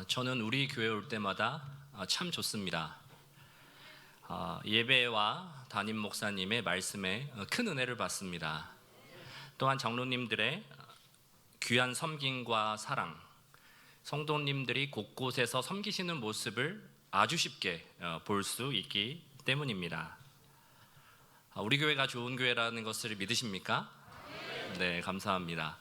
저는 우리 교회 올 때마다 참 좋습니다. 예배와 담임 목사님의 말씀에 큰 은혜를 받습니다. 또한 장로님들의 귀한 섬김과 사랑, 성도님들이 곳곳에서 섬기시는 모습을 아주 쉽게 볼 수 있기 때문입니다. 우리 교회가 좋은 교회라는 것을 믿으십니까? 네, 감사합니다.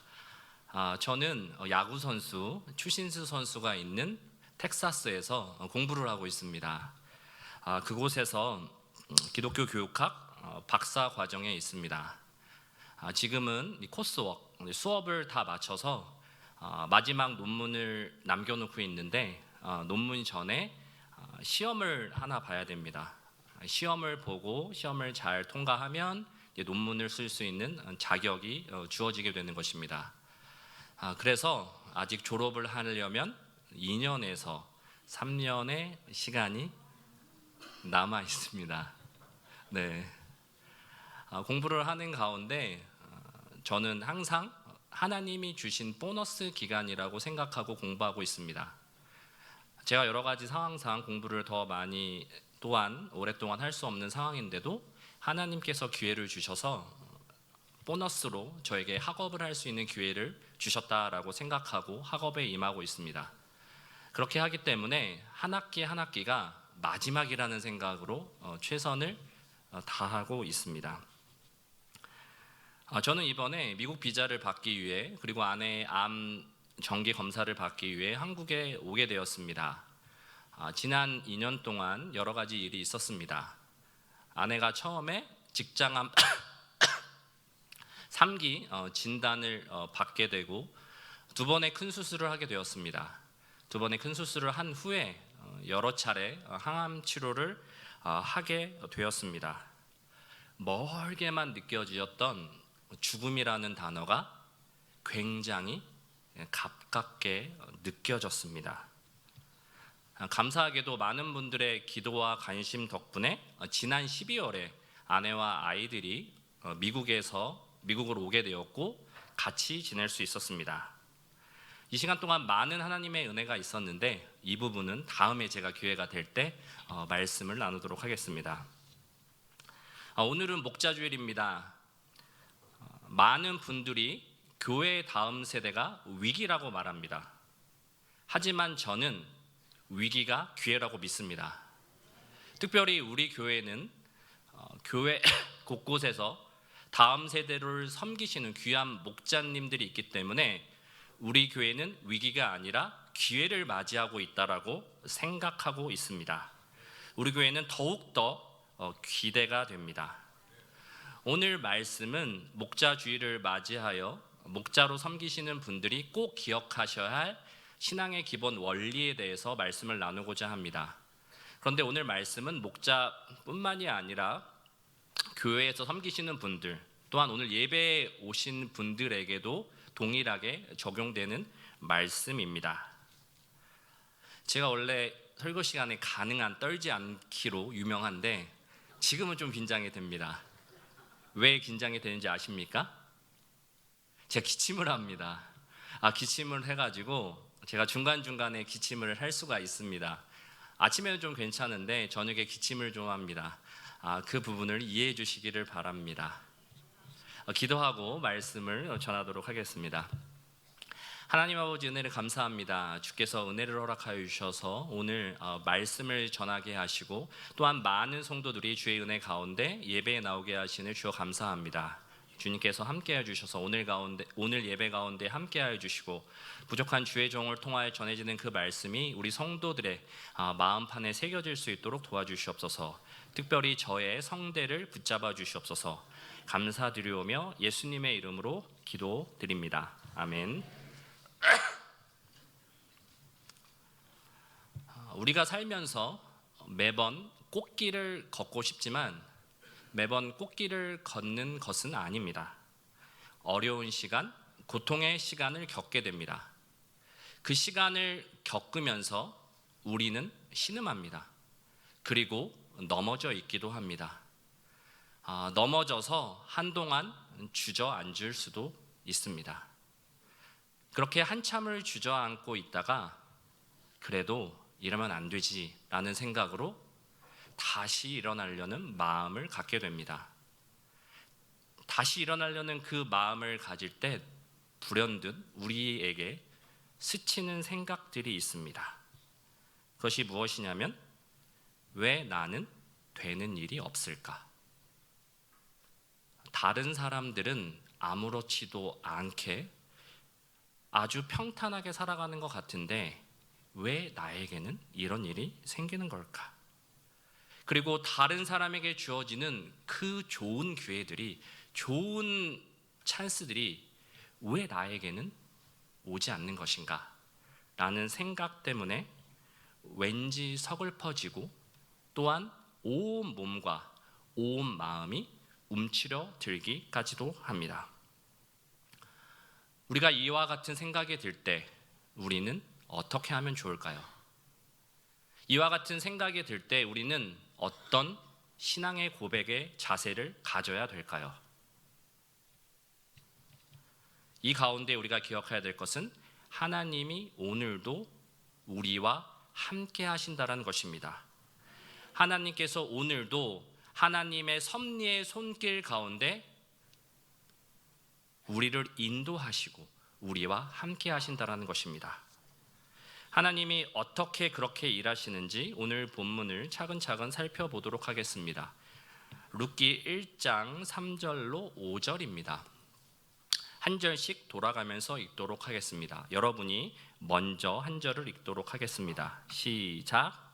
저는 야구 선수 추신수 선수가 있는 텍사스에서 공부를 하고 있습니다. 그곳에서 기독교 교육학 박사 과정에 있습니다. 지금은 코스웍 수업을 다 마쳐서 마지막 논문을 남겨놓고 있는데 논문 전에 시험을 하나 봐야 됩니다. 시험을 보고 시험을 잘 통과하면 논문을 쓸 수 있는 자격이 주어지게 되는 것입니다. 그래서 아직 졸업을 하려면 2년에서 3년의 시간이 남아 있습니다. 네. 공부를 하는 가운데 저는 항상 하나님이 주신 보너스 기간이라고 생각하고 공부하고 있습니다. 제가 여러 가지 상황상 공부를 더 많이 또한 오랫동안 할 수 없는 상황인데도 하나님께서 기회를 주셔서 보너스로 저에게 학업을 할 수 있는 기회를 주셨다라고 생각하고 학업에 임하고 있습니다. 그렇게 하기 때문에 한 학기 한 학기가 마지막이라는 생각으로 최선을 다하고 있습니다. 저는 이번에 미국 비자를 받기 위해 그리고 아내의 암 정기 검사를 받기 위해 한국에 오게 되었습니다. 지난 2년 동안 여러 가지 일이 있었습니다. 아내가 처음에 직장암 3기 진단을 받게 되고 두 번의 큰 수술을 하게 되었습니다. 두 번의 큰 수술을 한 후에 여러 차례 항암 치료를 하게 되었습니다. 멀게만 느껴지었던 죽음이라는 단어가 굉장히 가깝게 느껴졌습니다. 감사하게도 많은 분들의 기도와 관심 덕분에 지난 12월에 아내와 아이들이 미국으로 오게 되었고 같이 지낼 수 있었습니다. 이 시간 동안 많은 하나님의 은혜가 있었는데 이 부분은 다음에 제가 기회가 될 때 말씀을 나누도록 하겠습니다. 오늘은 목자주일입니다. 많은 분들이 교회의 다음 세대가 위기라고 말합니다. 하지만 저는 위기가 기회라고 믿습니다. 특별히 우리 교회는 교회 곳곳에서 다음 세대를 섬기시는 귀한 목자님들이 있기 때문에 우리 교회는 위기가 아니라 기회를 맞이하고 있다라고 생각하고 있습니다. 우리 교회는 더욱더 기대가 됩니다. 오늘 말씀은 목자주일을 맞이하여 목자로 섬기시는 분들이 꼭 기억하셔야 할 신앙의 기본 원리에 대해서 말씀을 나누고자 합니다. 그런데 오늘 말씀은 목자뿐만이 아니라 교회에서 섬기시는 분들 또한 오늘 예배에 오신 분들에게도 동일하게 적용되는 말씀입니다. 제가 원래 설교 시간에 가능한 떨지 않기로 유명한데 지금은 좀 긴장이 됩니다. 왜 긴장이 되는지 아십니까? 제가 기침을 합니다. 기침을 해가지고 제가 중간중간에 기침을 할 수가 있습니다. 아침에는 좀 괜찮은데 저녁에 기침을 좀 합니다. 그 부분을 이해해 주시기를 바랍니다. 기도하고 말씀을 전하도록 하겠습니다. 하나님 아버지 은혜를 감사합니다. 주께서 은혜를 허락하여 주셔서 오늘 말씀을 전하게 하시고 또한 많은 성도들이 주의 은혜 가운데 예배에 나오게 하시는 주여 감사합니다. 주님께서 함께해 주셔서 오늘 예배 가운데 함께하여 주시고 부족한 주의 종을 통하여 전해지는 그 말씀이 우리 성도들의 마음판에 새겨질 수 있도록 도와주시옵소서. 특별히 저의 성대를 붙잡아 주시옵소서. 감사드리오며 예수님의 이름으로 기도드립니다. 아멘. 우리가 살면서 매번 꽃길을 걷고 싶지만 매번 꽃길을 걷는 것은 아닙니다. 어려운 시간, 고통의 시간을 겪게 됩니다. 그 시간을 겪으면서 우리는 신음합니다. 그리고 넘어져 있기도 합니다. 넘어져서 한동안 주저앉을 수도 있습니다. 그렇게 한참을 주저앉고 있다가 그래도 이러면 안 되지라는 생각으로 다시 일어나려는 마음을 갖게 됩니다. 다시 일어나려는 그 마음을 가질 때 불현듯 우리에게 스치는 생각들이 있습니다. 그것이 무엇이냐면, 왜 나는 되는 일이 없을까? 다른 사람들은 아무렇지도 않게 아주 평탄하게 살아가는 것 같은데 왜 나에게는 이런 일이 생기는 걸까? 그리고 다른 사람에게 주어지는 그 좋은 기회들이, 좋은 찬스들이 왜 나에게는 오지 않는 것인가? 라는 생각 때문에 왠지 서글퍼지고 또한 온 몸과 온 마음이 움츠려 들기까지도 합니다. 우리가 이와 같은 생각이 들 때 우리는 어떻게 하면 좋을까요? 이와 같은 생각이 들 때 우리는 어떤 신앙의 고백의 자세를 가져야 될까요? 이 가운데 우리가 기억해야 될 것은 하나님이 오늘도 우리와 함께 하신다는 것입니다. 하나님께서 오늘도 하나님의 섭리의 손길 가운데 우리를 인도하시고 우리와 함께 하신다는 것입니다. 하나님이 어떻게 그렇게 일하시는지 오늘 본문을 차근차근 살펴보도록 하겠습니다. 룻기 1장 3절로 5절입니다. 한 절씩 돌아가면서 읽도록 하겠습니다. 여러분이 먼저 한 절을 읽도록 하겠습니다. 시작.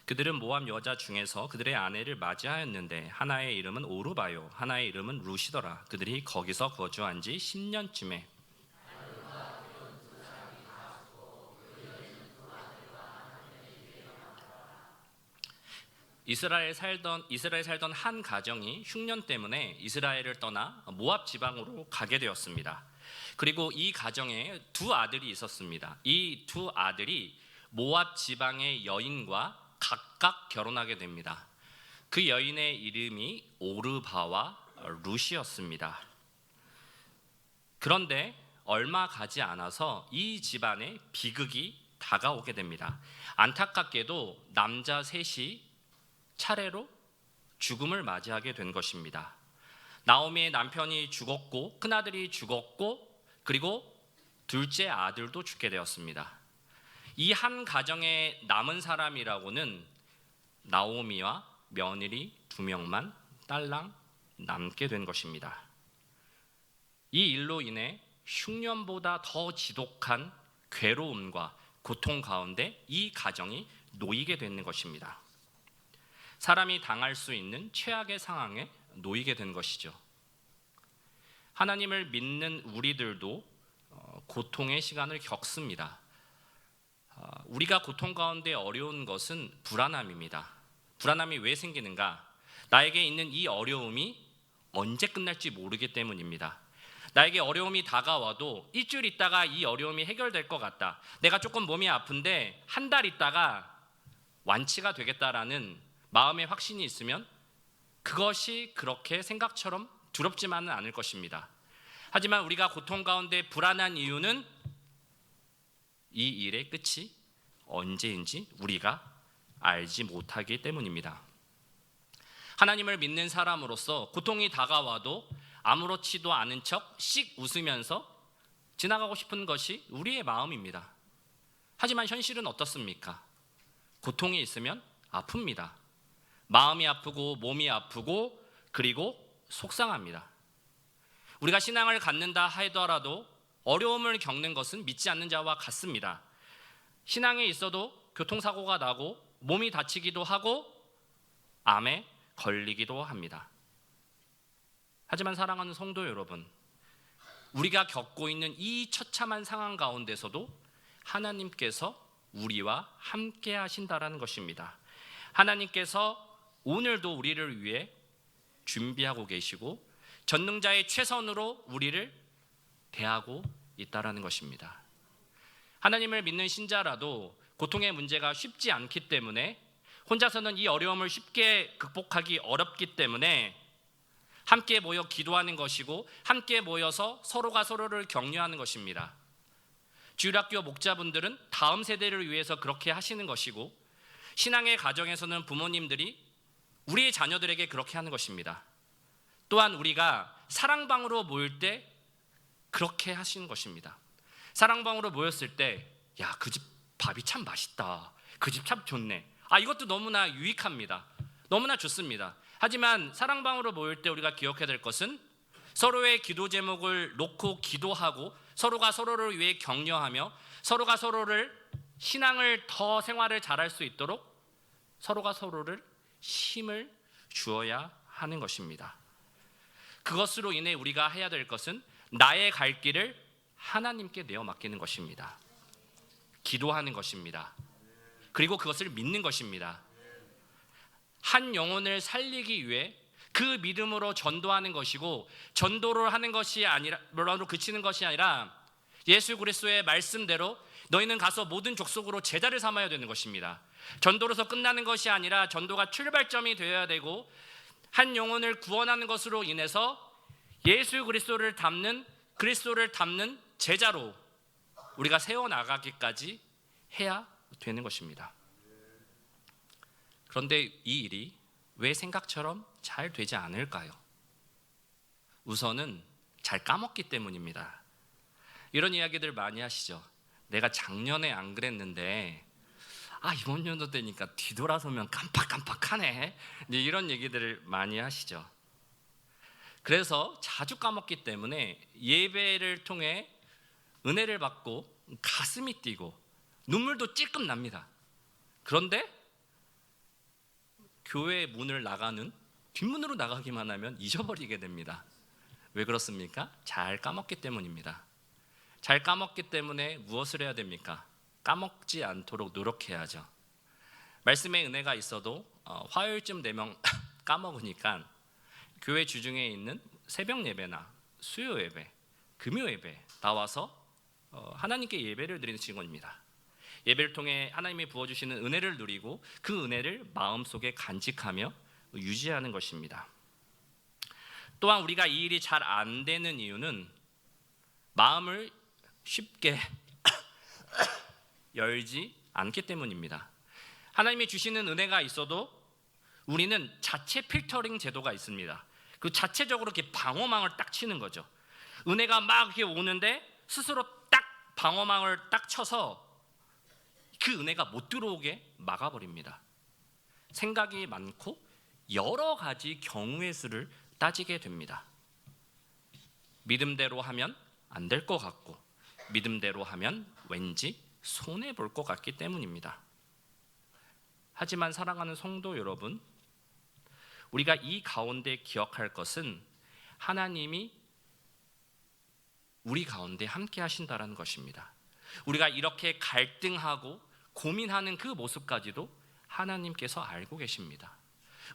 그들은 모압 여자 중에서 그들의 아내를 맞이하였는데 하나의 이름은 오르바요, 하나의 이름은 루시더라. 그들이 거기서 거주한 지 10년쯤에 이스라엘 살던 한 가정이 흉년 때문에 이스라엘을 떠나 모압 지방으로 가게 되었습니다. 그리고 이 가정에 두 아들이 있었습니다. 이 두 아들이 모압 지방의 여인과 각각 결혼하게 됩니다. 그 여인의 이름이 오르바와 룻이었습니다. 그런데 얼마 가지 않아서 이 집안에 비극이 다가오게 됩니다. 안타깝게도 남자 셋이 차례로 죽음을 맞이하게 된 것입니다. 나오미의 남편이 죽었고 큰아들이 죽었고 그리고 둘째 아들도 죽게 되었습니다. 이 한 가정에 남은 사람이라고는 나오미와 며느리 2명만 딸랑 남게 된 것입니다. 이 일로 인해 흉년보다 더 지독한 괴로움과 고통 가운데 이 가정이 놓이게 되는 것입니다. 사람이 당할 수 있는 최악의 상황에 놓이게 된 것이죠. 하나님을 믿는 우리들도 고통의 시간을 겪습니다. 우리가 고통 가운데 어려운 것은 불안함입니다. 불안함이 왜 생기는가? 나에게 있는 이 어려움이 언제 끝날지 모르기 때문입니다. 나에게 어려움이 다가와도 일주일 있다가 이 어려움이 해결될 것 같다. 내가 조금 몸이 아픈데 한 달 있다가 완치가 되겠다라는 마음의 확신이 있으면 그것이 그렇게 생각처럼 두렵지만은 않을 것입니다. 하지만 우리가 고통 가운데 불안한 이유는 이 일의 끝이 언제인지 우리가 알지 못하기 때문입니다. 하나님을 믿는 사람으로서 고통이 다가와도 아무렇지도 않은 척 씩 웃으면서 지나가고 싶은 것이 우리의 마음입니다. 하지만 현실은 어떻습니까? 고통이 있으면 아픕니다. 마음이 아프고 몸이 아프고 그리고 속상합니다. 우리가 신앙을 갖는다 하더라도 어려움을 겪는 것은 믿지 않는 자와 같습니다. 신앙에 있어도 교통사고가 나고 몸이 다치기도 하고 암에 걸리기도 합니다. 하지만 사랑하는 성도 여러분, 우리가 겪고 있는 이 처참한 상황 가운데서도 하나님께서 우리와 함께 하신다라는 것입니다. 하나님께서 오늘도 우리를 위해 준비하고 계시고 전능자의 최선으로 우리를 대하고 있다라는 것입니다. 하나님을 믿는 신자라도 고통의 문제가 쉽지 않기 때문에 혼자서는 이 어려움을 쉽게 극복하기 어렵기 때문에 함께 모여 기도하는 것이고 함께 모여서 서로가 서로를 격려하는 것입니다. 주일학교 목자분들은 다음 세대를 위해서 그렇게 하시는 것이고 신앙의 가정에서는 부모님들이 우리의 자녀들에게 그렇게 하는 것입니다. 또한 우리가 사랑방으로 모일 때 그렇게 하시는 것입니다. 사랑방으로 모였을 때 야, 그 집 밥이 참 맛있다. 그 집 참 좋네. 이것도 너무나 유익합니다. 너무나 좋습니다. 하지만 사랑방으로 모일 때 우리가 기억해야 될 것은 서로의 기도 제목을 놓고 기도하고 서로가 서로를 위해 격려하며 서로가 서로를 신앙을 더 생활을 잘할 수 있도록 서로가 서로를 힘을 주어야 하는 것입니다. 그것으로 인해 우리가 해야 될 것은 나의 갈 길을 하나님께 내어 맡기는 것입니다. 기도하는 것입니다. 그리고 그것을 믿는 것입니다. 한 영혼을 살리기 위해 그 믿음으로 전도하는 것이고 전도를 하는 것이 아니라 뭐라로 그치는 것이 아니라 예수 그리스도의 말씀대로 너희는 가서 모든 족속으로 제자를 삼아야 되는 것입니다. 전도로서 끝나는 것이 아니라 전도가 출발점이 되어야 되고 한 영혼을 구원하는 것으로 인해서 예수 그리스도를 닮는 제자로 우리가 세워나가기까지 해야 되는 것입니다. 그런데 이 일이 왜 생각처럼 잘 되지 않을까요? 우선은 잘 까먹기 때문입니다. 이런 이야기들 많이 하시죠. 내가 작년에 안 그랬는데 이번 연도 되니까 뒤돌아서면 깜빡깜빡하네. 이런 얘기들을 많이 하시죠. 그래서 자주 까먹기 때문에 예배를 통해 은혜를 받고 가슴이 뛰고 눈물도 찔끔 납니다. 그런데 교회 문을 나가는 뒷문으로 나가기만 하면 잊어버리게 됩니다. 왜 그렇습니까? 잘 까먹기 때문입니다. 잘 까먹기 때문에 무엇을 해야 됩니까? 까먹지 않도록 노력해야죠. 말씀의 은혜가 있어도 화요일쯤 되면 까먹으니까 교회 주중에 있는 새벽 예배나 수요 예배, 금요 예배 나와서 하나님께 예배를 드리는 직원입니다. 예배를 통해 하나님이 부어주시는 은혜를 누리고 그 은혜를 마음속에 간직하며 유지하는 것입니다. 또한 우리가 이 일이 잘 안 되는 이유는 마음을 쉽게 열지 않기 때문입니다. 하나님이 주시는 은혜가 있어도 우리는 자체 필터링 제도가 있습니다. 그 자체적으로 이렇게 방어망을 딱 치는 거죠. 은혜가 막 이렇게 오는데 스스로 딱 방어망을 딱 쳐서 그 은혜가 못 들어오게 막아버립니다. 생각이 많고 여러 가지 경우의 수를 따지게 됩니다. 믿음대로 하면 안 될 것 같고 믿음대로 하면 왠지 손해볼 것 같기 때문입니다. 하지만 사랑하는 성도 여러분, 우리가 이 가운데 기억할 것은 하나님이 우리 가운데 함께 하신다는 것입니다. 우리가 이렇게 갈등하고 고민하는 그 모습까지도 하나님께서 알고 계십니다.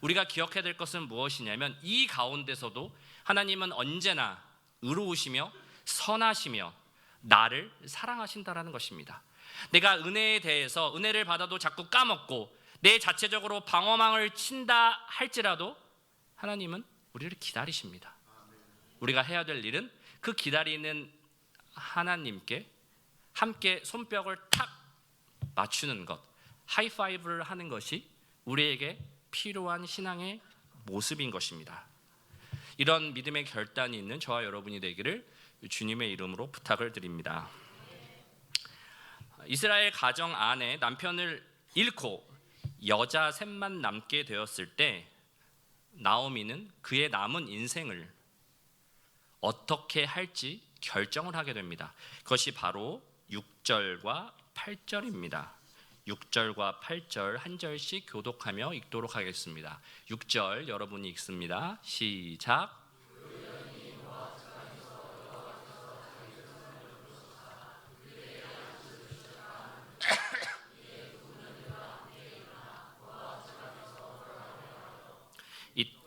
우리가 기억해야 될 것은 무엇이냐면 이 가운데서도 하나님은 언제나 의로우시며 선하시며 나를 사랑하신다는 것입니다. 내가 은혜에 대해서 은혜를 받아도 자꾸 까먹고 내 자체적으로 방어망을 친다 할지라도 하나님은 우리를 기다리십니다. 우리가 해야 될 일은 그 기다리는 하나님께 함께 손뼉을 탁 맞추는 것, 하이파이브를 하는 것이 우리에게 필요한 신앙의 모습인 것입니다. 이런 믿음의 결단이 있는 저와 여러분이 되기를 주님의 이름으로 부탁을 드립니다. 이스라엘 가정 안에 남편을 잃고 여자 셋만 남게 되었을 때 나오미는 그의 남은 인생을 어떻게 할지 결정을 하게 됩니다. 그것이 바로 6절과 8절입니다. 6절과 8절 한 절씩 교독하며 읽도록 하겠습니다. 6절 여러분이 읽습니다. 시작.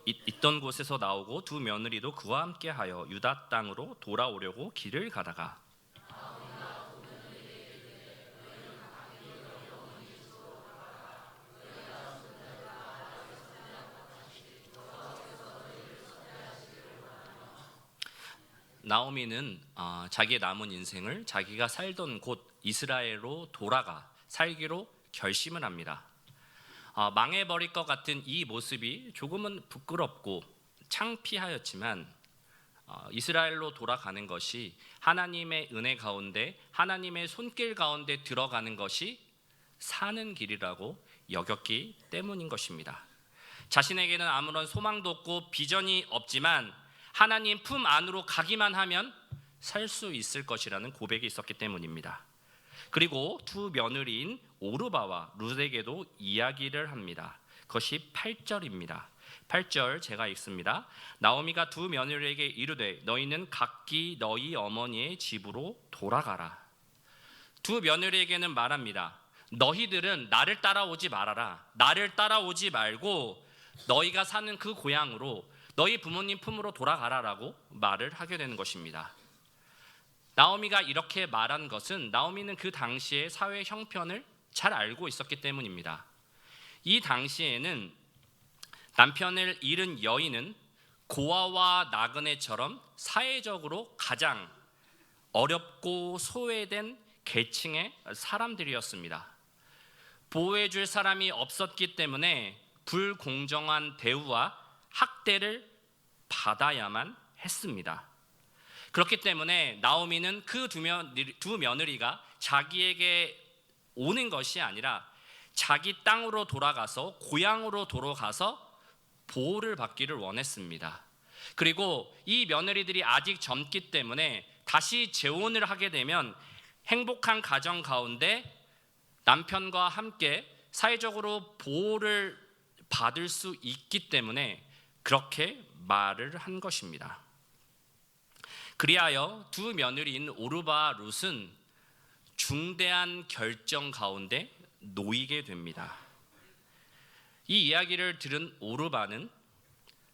있던 곳에서 나오고 두 며느리도 그와 함께하여 유다 땅으로 돌아오려고 길을 가다가 나오미는 자기의 남은 인생을 자기가 살던 곳 이스라엘로 돌아가 살기로 결심을 합니다. 망해버릴 것 같은 이 모습이 조금은 부끄럽고 창피하였지만 이스라엘로 돌아가는 것이 하나님의 은혜 가운데 하나님의 손길 가운데 들어가는 것이 사는 길이라고 여겼기 때문인 것입니다. 자신에게는 아무런 소망도 없고 비전이 없지만 하나님 품 안으로 가기만 하면 살 수 있을 것이라는 고백이 있었기 때문입니다. 그리고 두 며느리인 오르바와 룻에게도 이야기를 합니다. 그것이 8절입니다. 8절 제가 읽습니다. 나오미가 두 며느리에게 이르되 너희는 각기 너희 어머니의 집으로 돌아가라. 두 며느리에게는 말합니다. 너희들은 나를 따라오지 말아라. 나를 따라오지 말고 너희가 사는 그 고향으로 너희 부모님 품으로 돌아가라라고 말을 하게 되는 것입니다. 나오미가 이렇게 말한 것은 나오미는 그 당시의 사회 형편을 잘 알고 있었기 때문입니다. 이 당시에는 남편을 잃은 여인은 고아와 나그네처럼 사회적으로 가장 어렵고 소외된 계층의 사람들이었습니다. 보호해줄 사람이 없었기 때문에 불공정한 대우와 학대를 받아야만 했습니다. 그렇기 때문에 나오미는 그 두 며느리가 자기에게 오는 것이 아니라 자기 땅으로 돌아가서 고향으로 돌아가서 보호를 받기를 원했습니다. 그리고 이 며느리들이 아직 젊기 때문에 다시 재혼을 하게 되면 행복한 가정 가운데 남편과 함께 사회적으로 보호를 받을 수 있기 때문에 그렇게 말을 한 것입니다. 그리하여 두 며느리인 오르바와 룻은 중대한 결정 가운데 놓이게 됩니다. 이 이야기를 들은 오르바는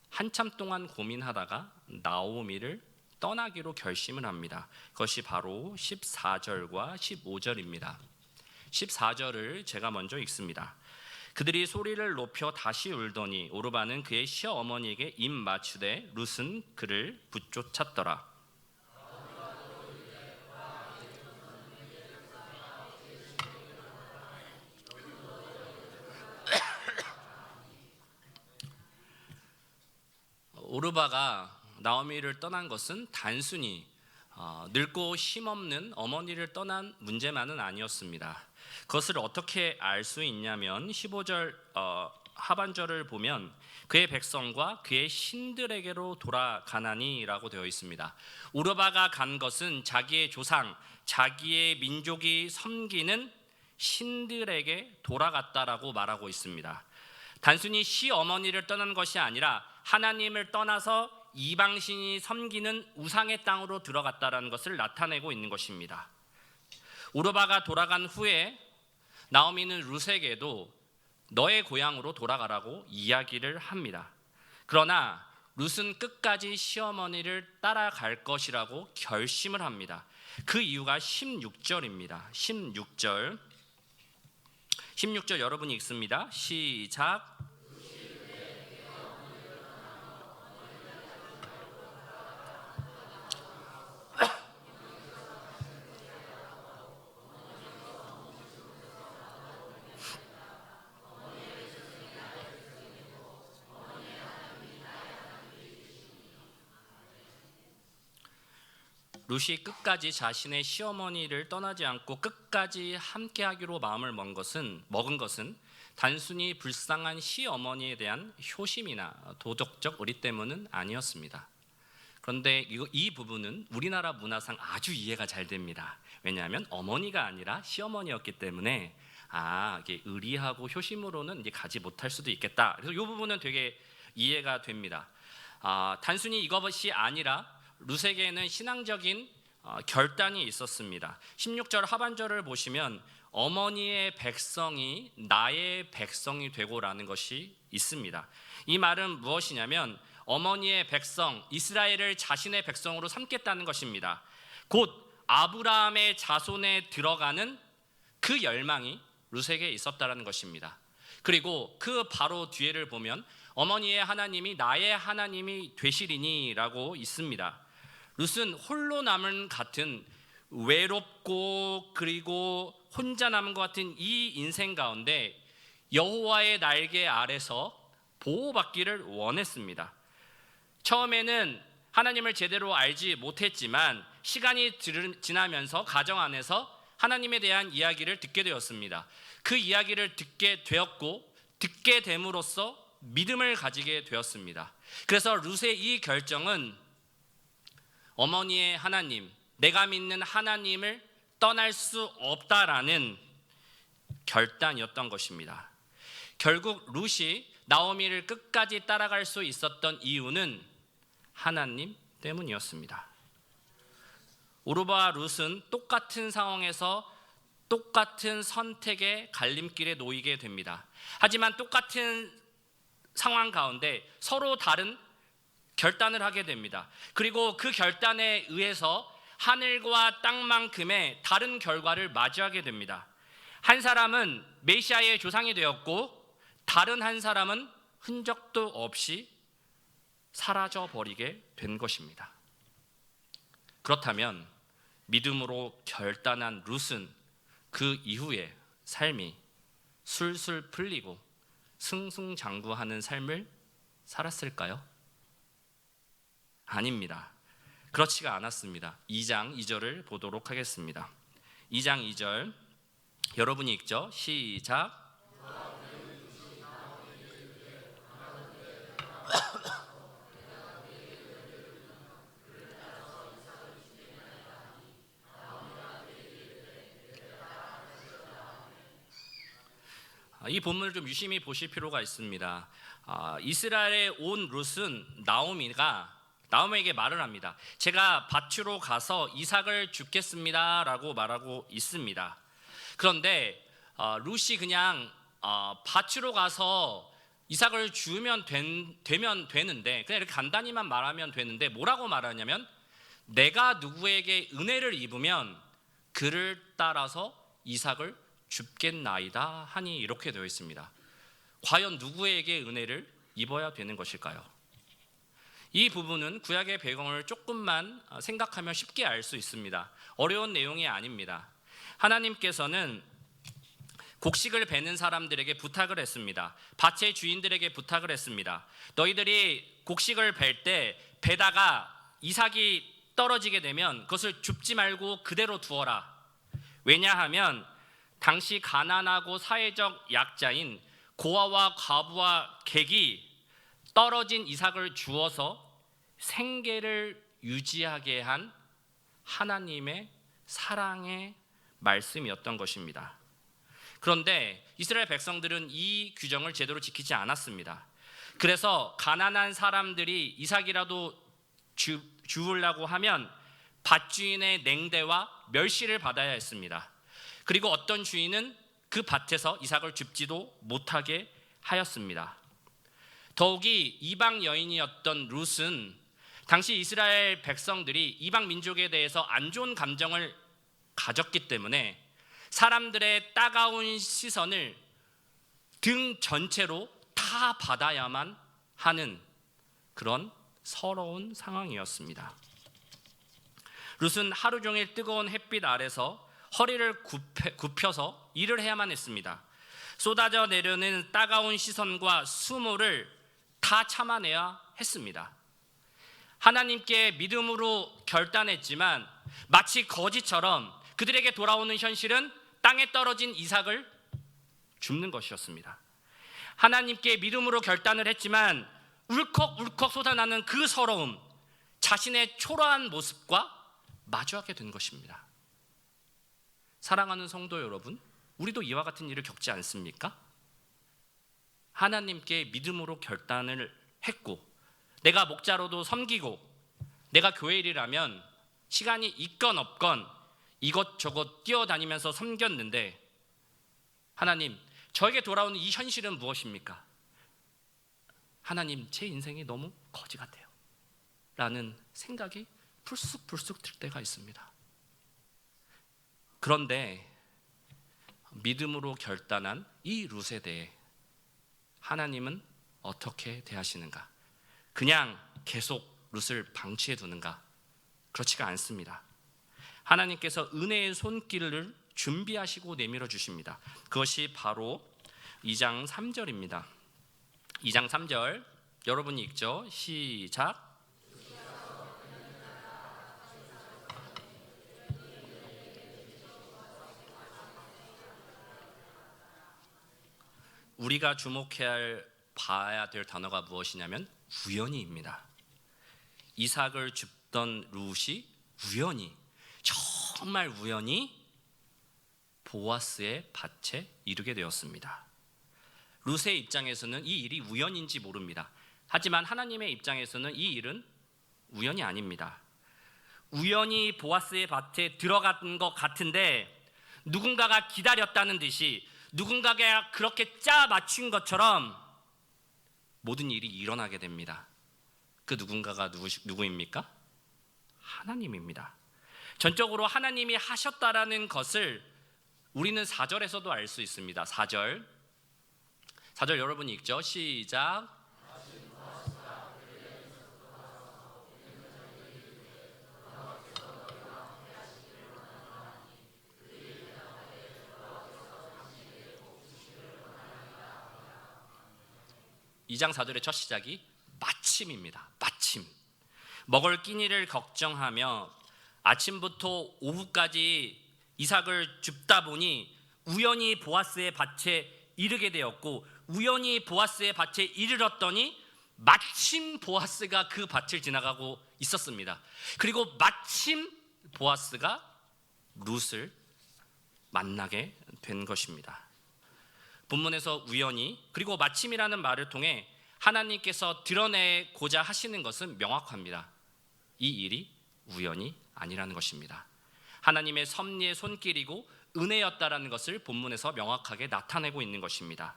한참 동안 고민하다가 나오미를 떠나기로 결심을 합니다. 그것이 바로 14절과 15절입니다. 14절을 제가 먼저 읽습니다. 그들이 소리를 높여 다시 울더니 오르바는 그의 시어머니에게 입 맞추되 룻은 그를 붙쫓았더라. 오르바가 나오미를 떠난 것은 단순히 늙고 힘없는 어머니를 떠난 문제만은 아니었습니다. 그것을 어떻게 알 수 있냐면 15절 하반절을 보면 그의 백성과 그의 신들에게로 돌아가나니라고 되어 있습니다. 오르바가 간 것은 자기의 조상, 자기의 민족이 섬기는 신들에게 돌아갔다라고 말하고 있습니다. 단순히 시어머니를 떠난 것이 아니라 하나님을 떠나서 이방신이 섬기는 우상의 땅으로 들어갔다라는 것을 나타내고 있는 것입니다. 오르바가 돌아간 후에 나오미는 룻에게도 너의 고향으로 돌아가라고 이야기를 합니다. 그러나 룻은 끝까지 시어머니를 따라갈 것이라고 결심을 합니다. 그 이유가 16절입니다. 16절 여러분이 읽습니다. 시작. 룻이 끝까지 자신의 시어머니를 떠나지 않고 끝까지 함께하기로 마음을 먹은 것은 단순히 불쌍한 시어머니에 대한 효심이나 도덕적 의리 때문은 아니었습니다. 그런데 이 부분은 우리나라 문화상 아주 이해가 잘 됩니다. 왜냐하면 어머니가 아니라 시어머니였기 때문에 이게 의리하고 효심으로는 이제 가지 못할 수도 있겠다. 그래서 이 부분은 되게 이해가 됩니다. 단순히 이것이 아니라 룻에게는 신앙적인 결단이 있었습니다. 16절 하반절을 보시면 어머니의 백성이 나의 백성이 되고라는 것이 있습니다. 이 말은 무엇이냐면 어머니의 백성 이스라엘을 자신의 백성으로 삼겠다는 것입니다. 곧 아브라함의 자손에 들어가는 그 열망이 룻에게 있었다는 것입니다. 그리고 그 바로 뒤에를 보면 어머니의 하나님이 나의 하나님이 되시리니 라고 있습니다. 룻은 홀로 남은 같은 외롭고 그리고 혼자 남은 것 같은 이 인생 가운데 여호와의 날개 아래서 보호받기를 원했습니다. 처음에는 하나님을 제대로 알지 못했지만 시간이 지나면서 가정 안에서 하나님에 대한 이야기를 듣게 되었습니다. 그 이야기를 듣게 되었고 듣게 됨으로써 믿음을 가지게 되었습니다. 그래서 룻의 이 결정은 어머니의 하나님, 내가 믿는 하나님을 떠날 수 없다라는 결단이었던 것입니다. 결국 룻이 나오미를 끝까지 따라갈 수 있었던 이유는 하나님 때문이었습니다. 오르바와 룻은 똑같은 상황에서 똑같은 선택의 갈림길에 놓이게 됩니다. 하지만 똑같은 상황 가운데 서로 다른 결단을 하게 됩니다. 그리고 그 결단에 의해서 하늘과 땅만큼의 다른 결과를 맞이하게 됩니다. 한 사람은 메시아의 조상이 되었고 다른 한 사람은 흔적도 없이 사라져 버리게 된 것입니다. 그렇다면 믿음으로 결단한 룻은 그 이후에 삶이 술술 풀리고 승승장구하는 삶을 살았을까요? 아닙니다. 그렇지가 않았습니다. 2장 2절을 보도록 하겠습니다. 2장 2절 여러분이 읽죠? 시작. 이 본문을 좀 유심히 보실 필요가 있습니다. 이스라엘에 온 룻은 나오미에게 말을 합니다. 제가 밭으로 가서 이삭을 줍겠습니다 라고 말하고 있습니다. 그런데 룻이 그냥 밭으로 가서 이삭을 주면 되면 되는데 그냥 이렇게 간단히만 말하면 되는데 뭐라고 말하냐면 내가 누구에게 은혜를 입으면 그를 따라서 이삭을 줍겠나이다 하니 이렇게 되어 있습니다. 과연 누구에게 은혜를 입어야 되는 것일까요? 이 부분은 구약의 배경을 조금만 생각하면 쉽게 알 수 있습니다. 어려운 내용이 아닙니다. 하나님께서는 곡식을 베는 사람들에게 부탁을 했습니다. 밭의 주인들에게 부탁을 했습니다. 너희들이 곡식을 벨 때 베다가 이삭이 떨어지게 되면 그것을 줍지 말고 그대로 두어라. 왜냐하면 당시 가난하고 사회적 약자인 고아와 과부와 객이 떨어진 이삭을 주어서 생계를 유지하게 한 하나님의 사랑의 말씀이었던 것입니다. 그런데 이스라엘 백성들은 이 규정을 제대로 지키지 않았습니다. 그래서 가난한 사람들이 이삭이라도 주우려고 하면 밭주인의 냉대와 멸시를 받아야 했습니다. 그리고 어떤 주인은 그 밭에서 이삭을 줍지도 못하게 하였습니다. 더욱이 이방 여인이었던 룻은 당시 이스라엘 백성들이 이방 민족에 대해서 안 좋은 감정을 가졌기 때문에 사람들의 따가운 시선을 등 전체로 다 받아야만 하는 그런 서러운 상황이었습니다. 룻은 하루 종일 뜨거운 햇빛 아래서 허리를 굽혀서 일을 해야만 했습니다. 쏟아져 내려오는 따가운 시선과 수모를 다 참아내야 했습니다. 하나님께 믿음으로 결단했지만 마치 거지처럼 그들에게 돌아오는 현실은 땅에 떨어진 이삭을 줍는 것이었습니다. 하나님께 믿음으로 결단을 했지만 울컥울컥 쏟아나는 그 서러움, 자신의 초라한 모습과 마주하게 된 것입니다. 사랑하는 성도 여러분, 우리도 이와 같은 일을 겪지 않습니까? 하나님께 믿음으로 결단을 했고 내가 목자로도 섬기고 내가 교회 일이라면 시간이 있건 없건 이것저것 뛰어다니면서 섬겼는데 하나님, 저에게 돌아오는 이 현실은 무엇입니까? 하나님, 제 인생이 너무 거지 같아요 라는 생각이 불쑥불쑥 들 때가 있습니다. 그런데 믿음으로 결단한 이 룻에 대해 하나님은 어떻게 대하시는가? 그냥 계속 룻을 방치해 두는가? 그렇지가 않습니다. 하나님께서 은혜의 손길을 준비하시고 내밀어 주십니다. 그것이 바로 2장 3절입니다. 2장 3절 여러분이 읽죠? 시작. 우리가 봐야 될 단어가 무엇이냐면 우연히입니다. 이삭을 줍던 룻이 정말 우연히 보아스의 밭에 이르게 되었습니다. 룻의 입장에서는 이 일이 우연인지 모릅니다. 하지만 하나님의 입장에서는 이 일은 우연이 아닙니다. 우연히 보아스의 밭에 들어간 것 같은데 누군가가 기다렸다는 듯이 누군가가 그렇게 짜 맞춘 것처럼 모든 일이 일어나게 됩니다. 그 누군가가 누구입니까? 하나님입니다. 전적으로 하나님이 하셨다라는 것을 우리는 4절에서도 알 수 있습니다. 4절 여러분이 읽죠? 시작. 이 장 4절의 첫 시작이 마침입니다. 마침. 먹을 끼니를 걱정하며 아침부터 오후까지 이삭을 줍다 보니 우연히 보아스의 밭에 이르게 되었고, 우연히 보아스의 밭에 이르렀더니 마침 보아스가 그 밭을 지나가고 있었습니다. 그리고 마침 보아스가 룻을 만나게 된 것입니다. 본문에서 우연히 그리고 마침이라는 말을 통해 하나님께서 드러내고자 하시는 것은 명확합니다. 이 일이 우연이 아니라는 것입니다. 하나님의 섭리의 손길이고 은혜였다라는 것을 본문에서 명확하게 나타내고 있는 것입니다.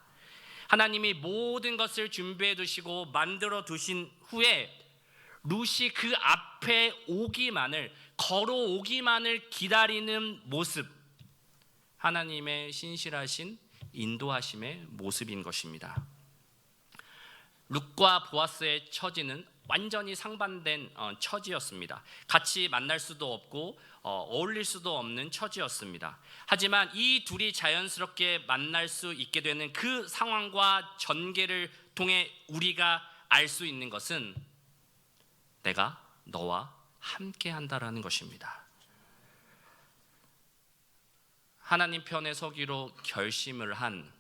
하나님이 모든 것을 준비해 두시고 만들어 두신 후에 룻이 그 앞에 걸어오기만을 기다리는 모습, 하나님의 신실하신 인도하심의 모습인 것입니다. 룻과 보아스의 처지는 완전히 상반된 처지였습니다. 같이 만날 수도 없고 어울릴 수도 없는 처지였습니다. 하지만 이 둘이 자연스럽게 만날 수 있게 되는 그 상황과 전개를 통해 우리가 알 수 있는 것은 내가 너와 함께 한다라는 것입니다. 하나님 편에 서기로 결심을 한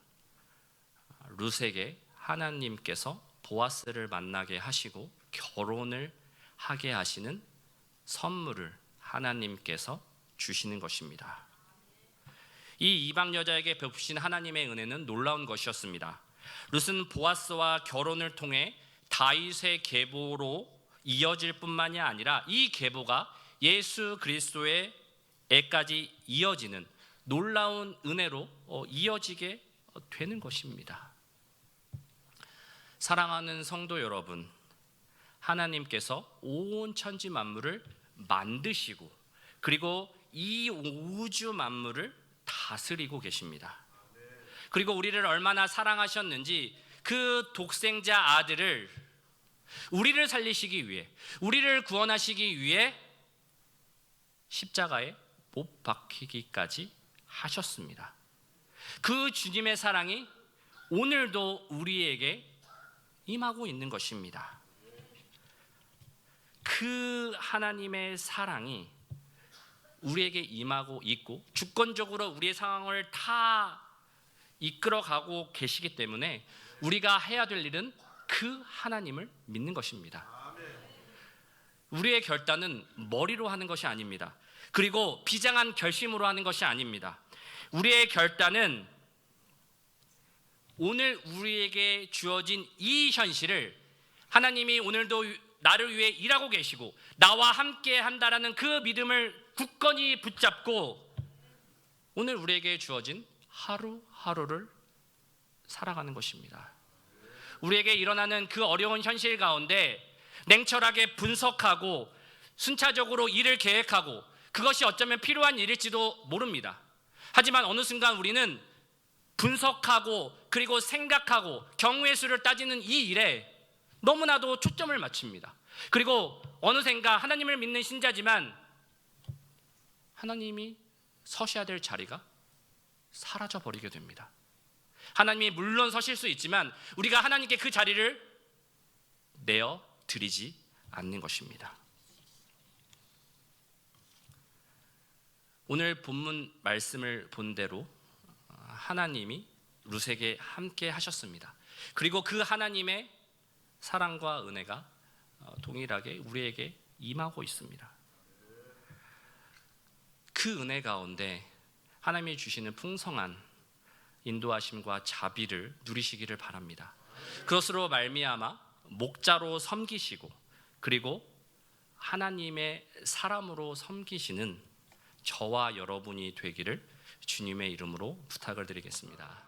룻에게 하나님께서 보아스를 만나게 하시고 결혼을 하게 하시는 선물을 하나님께서 주시는 것입니다. 이 이방 여자에게 베푸신 하나님의 은혜는 놀라운 것이었습니다. 룻은 보아스와 결혼을 통해 다윗의 계보로 이어질 뿐만이 아니라 이 계보가 예수 그리스도의 애까지 이어지는 놀라운 은혜로 이어지게 되는 것입니다. 사랑하는 성도 여러분, 하나님께서 온 천지 만물을 만드시고 그리고 이 우주 만물을 다스리고 계십니다. 그리고 우리를 얼마나 사랑하셨는지 그 독생자 아들을 우리를 살리시기 위해, 우리를 구원하시기 위해 십자가에 못 박히기까지 하셨습니다. 그 주님의 사랑이 오늘도 우리에게 임하고 있는 것입니다. 그 하나님의 사랑이 우리에게 임하고 있고 주권적으로 우리의 상황을 다 이끌어가고 계시기 때문에 우리가 해야 될 일은 그 하나님을 믿는 것입니다. 우리의 결단은 머리로 하는 것이 아닙니다. 그리고 비장한 결심으로 하는 것이 아닙니다. 우리의 결단은 오늘 우리에게 주어진 이 현실을 하나님이 오늘도 나를 위해 일하고 계시고 나와 함께 한다라는 그 믿음을 굳건히 붙잡고 오늘 우리에게 주어진 하루하루를 살아가는 것입니다. 우리에게 일어나는 그 어려운 현실 가운데 냉철하게 분석하고 순차적으로 일을 계획하고 그것이 어쩌면 필요한 일일지도 모릅니다. 하지만 어느 순간 우리는 분석하고 그리고 생각하고 경우의 수를 따지는 이 일에 너무나도 초점을 맞춥니다. 그리고 어느샌가 하나님을 믿는 신자지만 하나님이 서셔야 될 자리가 사라져 버리게 됩니다. 하나님이 물론 서실 수 있지만 우리가 하나님께 그 자리를 내어 드리지 않는 것입니다. 오늘 본문 말씀을 본 대로 하나님이 룻에게 함께 하셨습니다. 그리고 그 하나님의 사랑과 은혜가 동일하게 우리에게 임하고 있습니다. 그 은혜 가운데 하나님이 주시는 풍성한 인도하심과 자비를 누리시기를 바랍니다. 그것으로 말미암아 목자로 섬기시고 그리고 하나님의 사람으로 섬기시는 저와 여러분이 되기를 주님의 이름으로 부탁을 드리겠습니다.